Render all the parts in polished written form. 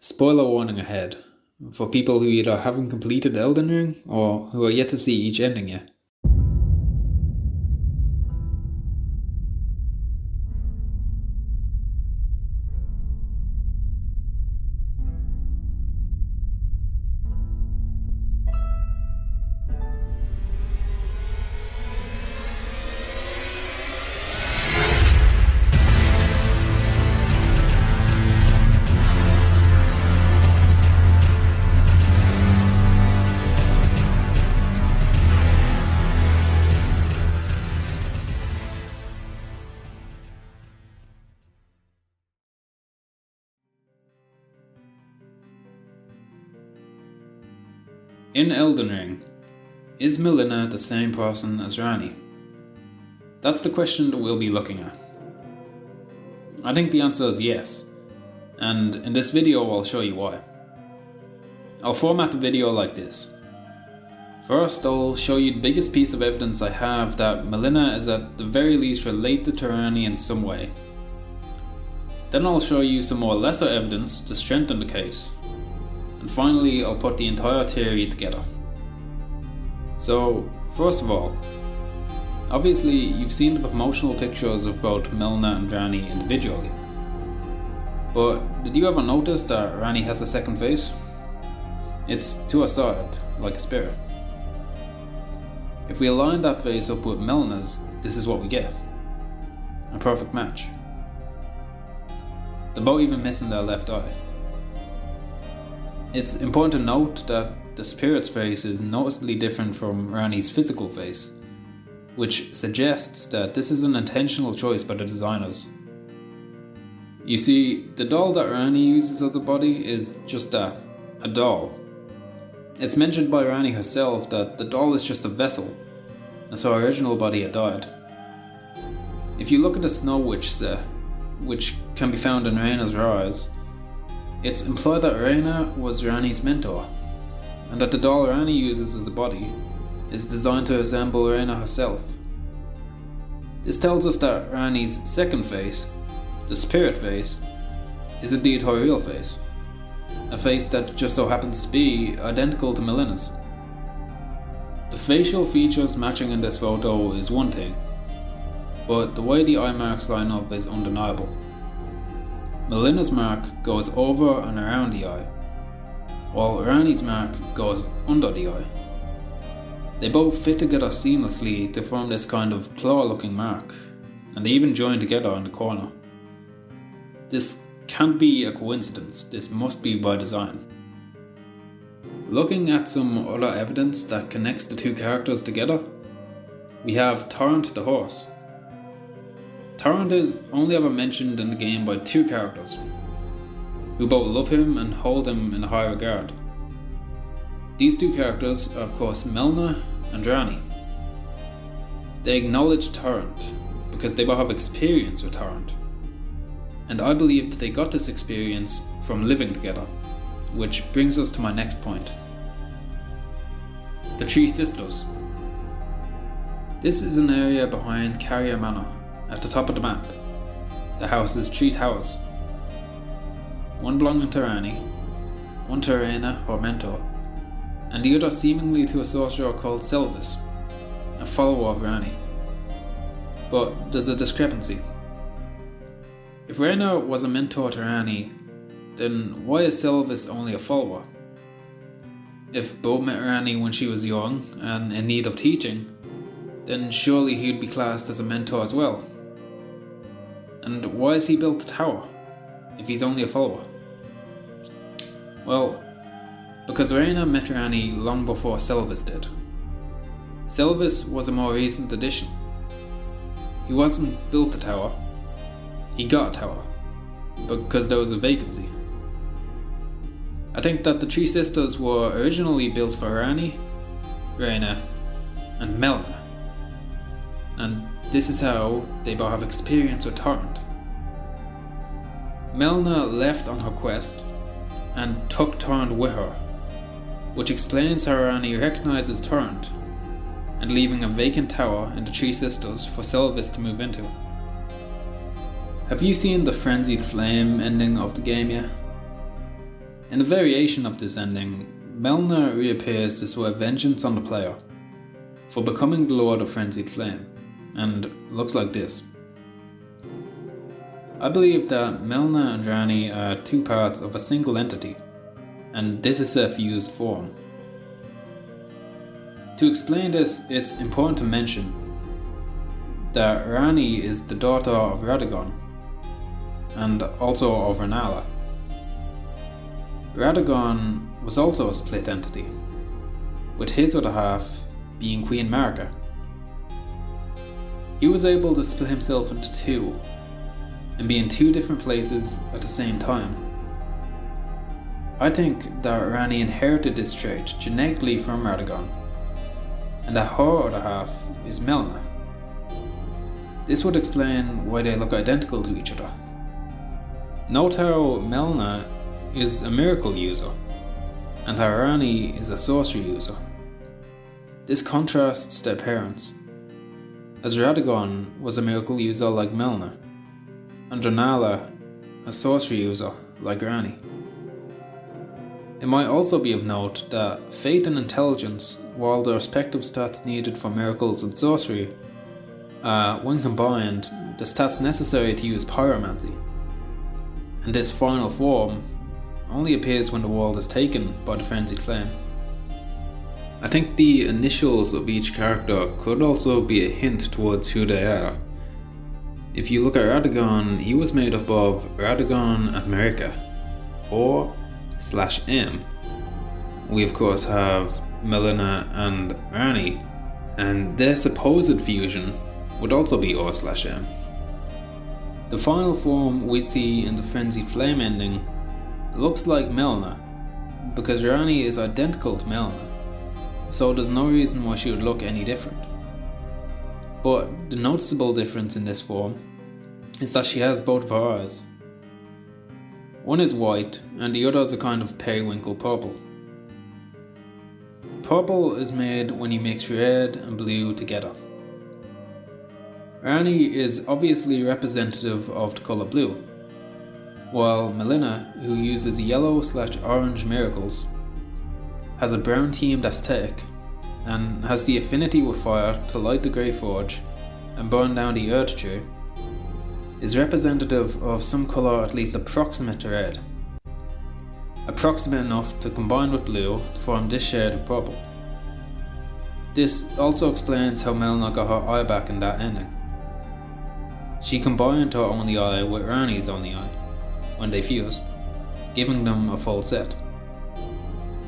Spoiler warning ahead, for people who either haven't completed Elden Ring or who are yet to see each ending yet. In Elden Ring, is Melina the same person as Ranni? That's the question that we'll be looking at. I think the answer is yes, and in this video I'll show you why. I'll format the video like this. First, I'll show you the biggest piece of evidence I have that Melina is at the very least related to Ranni in some way. Then I'll show you some more lesser evidence to strengthen the case. And finally, I'll put the entire theory together. So, first of all, obviously you've seen the promotional pictures of both Melina and Ranni individually. But did you ever notice that Ranni has a second face? It's to her side, like a spirit. If we align that face up with Melina's, this is what we get. A perfect match. They're both even missing their left eye. It's important to note that the spirit's face is noticeably different from Ranni's physical face, which suggests that this is an intentional choice by the designers. You see, the doll that Ranni uses as a body is just that, a doll. It's mentioned by Ranni herself that the doll is just a vessel, as her original body had died. If you look at the Snow Witch set, which can be found in Reina's Rise, it's implied that Reina was Ranni's mentor, and that the doll Ranni uses as a body is designed to resemble Reina herself. This tells us that Ranni's second face, the spirit face, is indeed her real face, a face that just so happens to be identical to Melina's. The facial features matching in this photo is one thing, but the way the eye marks line up is undeniable. Melina's mark goes over and around the eye, while Ranni's mark goes under the eye. They both fit together seamlessly to form this kind of claw-looking mark, and they even join together in the corner. This can't be a coincidence, this must be by design. Looking at some other evidence that connects the two characters together, we have Torrent the horse. Torrent is only ever mentioned in the game by two characters, who both love him and hold him in high regard. These two characters are of course Melina and Ranni. They acknowledge Torrent because they both have experience with Torrent, and I believe that they got this experience from living together, which brings us to my next point. The Three Sisters. This is an area behind Carrier Manor, at the top of the map. The house's three towers. One belonging to Ranni, one to Reina, her mentor, and the other seemingly to a sorcerer called Selvis, a follower of Ranni. But there's a discrepancy. If Reina was a mentor to Ranni, then why is Selvis only a follower? If both met Ranni when she was young and in need of teaching, then surely he'd be classed as a mentor as well. And why has he built a tower, if he's only a follower? Well, because Reina met Ranni long before Selvis did. Selvis was a more recent addition. He wasn't built a tower, he got a tower, because there was a vacancy. I think that the Three Sisters were originally built for Ranni, Reina, and Melina. And this is how they both have experience with Torrent. Melina left on her quest and took Torrent with her, which explains how Ranni recognises Torrent and leaving a vacant tower in the Three Sisters for Selvis to move into. Have you seen the Frenzied Flame ending of the game yet? In a variation of this ending, Melina reappears to swear vengeance on the player for becoming the Lord of Frenzied Flame, and looks like this. I believe that Melina and Ranni are two parts of a single entity, and this is their fused form. To explain this, it's important to mention that Ranni is the daughter of Radagon, and also of Rennala. Radagon was also a split entity, with his other half being Queen Marika. He was able to split himself into two, and be in two different places at the same time. I think that Ranni inherited this trait genetically from Radagon, and that her other half is Melina. This would explain why they look identical to each other. Note how Melina is a miracle user, and how Ranni is a sorcery user. This contrasts their parents, as Radagon was a miracle user like Melina, and Rennala a sorcery user like Ranni. It might also be of note that Faith and Intelligence, while the respective stats needed for miracles and sorcery, when combined, the stats necessary to use pyromancy. And this final form only appears when the world is taken by the Frenzied Flame. I think the initials of each character could also be a hint towards who they are. If you look at Radagon, he was made up of Radagon and Marika, or /M. We of course have Melina and Ranni, and their supposed fusion would also be or/M. The final form we see in the Frenzied Flame ending looks like Melina, because Ranni is identical to Melina, so there's no reason why she would look any different. But the noticeable difference in this form is that she has both of her eyes. One is white and the other is a kind of periwinkle purple. Purple is made when you mix red and blue together. Ranni is obviously representative of the colour blue, while Melina, who uses yellow/orange miracles, has a brown themed aesthetic and has the affinity with fire to light the Grey Forge and burn down the Earth Tree, is representative of some colour at least approximate to red, approximate enough to combine with blue to form this shade of purple. This also explains how Melina got her eye back in that ending. She combined her only eye with Ranni's only eye when they fused, giving them a full set.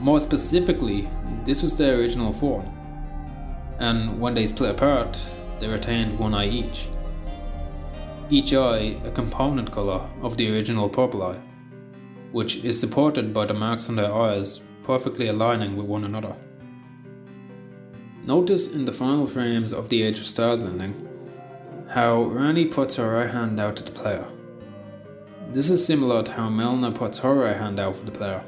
More specifically, this was their original form, and when they split apart, they retained one eye each. Each eye a component colour of the original purple eye, which is supported by the marks on their eyes perfectly aligning with one another. Notice in the final frames of the Age of Stars ending how Ranni puts her right hand out to the player. This is similar to how Melina puts her right hand out for the player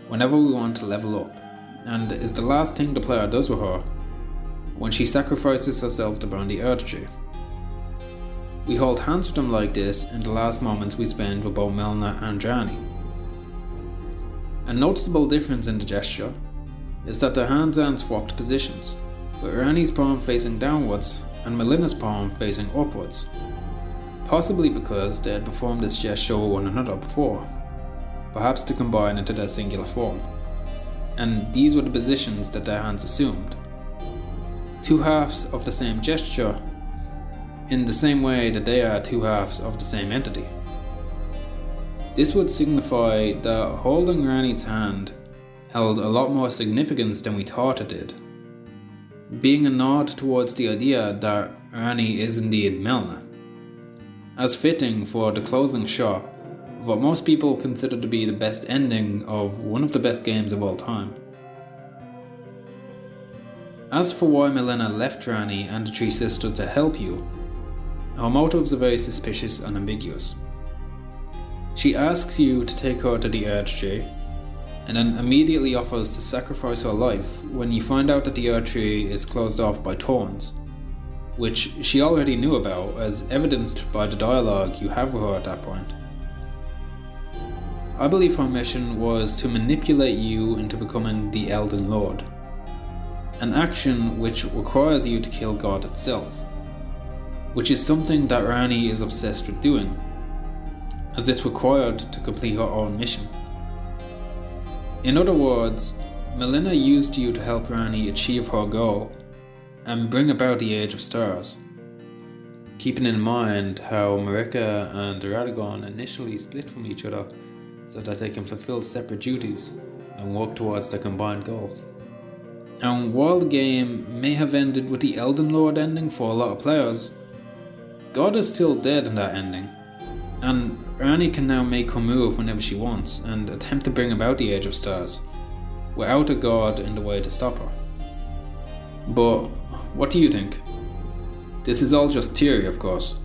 whenever we want to level up, and is the last thing the player does with her when she sacrifices herself to burn the Earth Tree. We hold hands with them like this in the last moments we spend with both Melina and Ranni. A noticeable difference in the gesture is that their hands are in swapped positions, with Ranni's palm facing downwards and Melina's palm facing upwards, possibly because they had performed this gesture with one another before, perhaps to combine into their singular form, and these were the positions that their hands assumed. Two halves of the same gesture, in the same way that they are two halves of the same entity. This would signify that holding Ranni's hand held a lot more significance than we thought it did, being a nod towards the idea that Ranni is indeed Melina, as fitting for the closing shot of what most people consider to be the best ending of one of the best games of all time. As for why Melina left Ranni and the Three Sisters to help you, her motives are very suspicious and ambiguous. She asks you to take her to the Earth Tree, and then immediately offers to sacrifice her life when you find out that the Earth Tree is closed off by thorns, which she already knew about, as evidenced by the dialogue you have with her at that point. I believe her mission was to manipulate you into becoming the Elden Lord, an action which requires you to kill God itself, which is something that Ranni is obsessed with doing, as it's required to complete her own mission. In other words, Melina used you to help Ranni achieve her goal and bring about the Age of Stars, keeping in mind how Marika and Radagon initially split from each other so that they can fulfill separate duties and work towards their combined goal. And while the game may have ended with the Elden Lord ending for a lot of players, God is still dead in that ending, and Ranni can now make her move whenever she wants and attempt to bring about the Age of Stars, without a god in the way to stop her. But what do you think? This is all just theory, of course.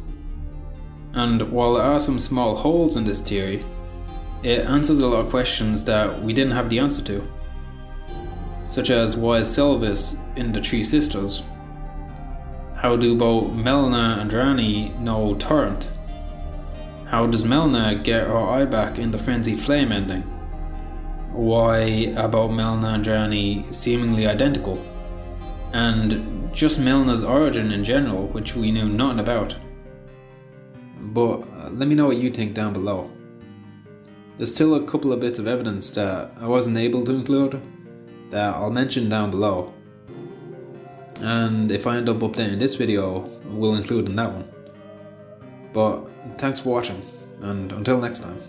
And while there are some small holes in this theory, it answers a lot of questions that we didn't have the answer to. Such as, why is Sylvis in the Three Sisters? How do both Melina and Ranni know Torrent? How does Melina get her eye back in the Frenzied Flame ending? Why about Melina and Ranni seemingly identical? And just Melina's origin in general, which we knew nothing about. But let me know what you think down below. There's still a couple of bits of evidence that I wasn't able to include that I'll mention down below. And if I end up updating this video, we'll include in that one. But thanks for watching, and until next time.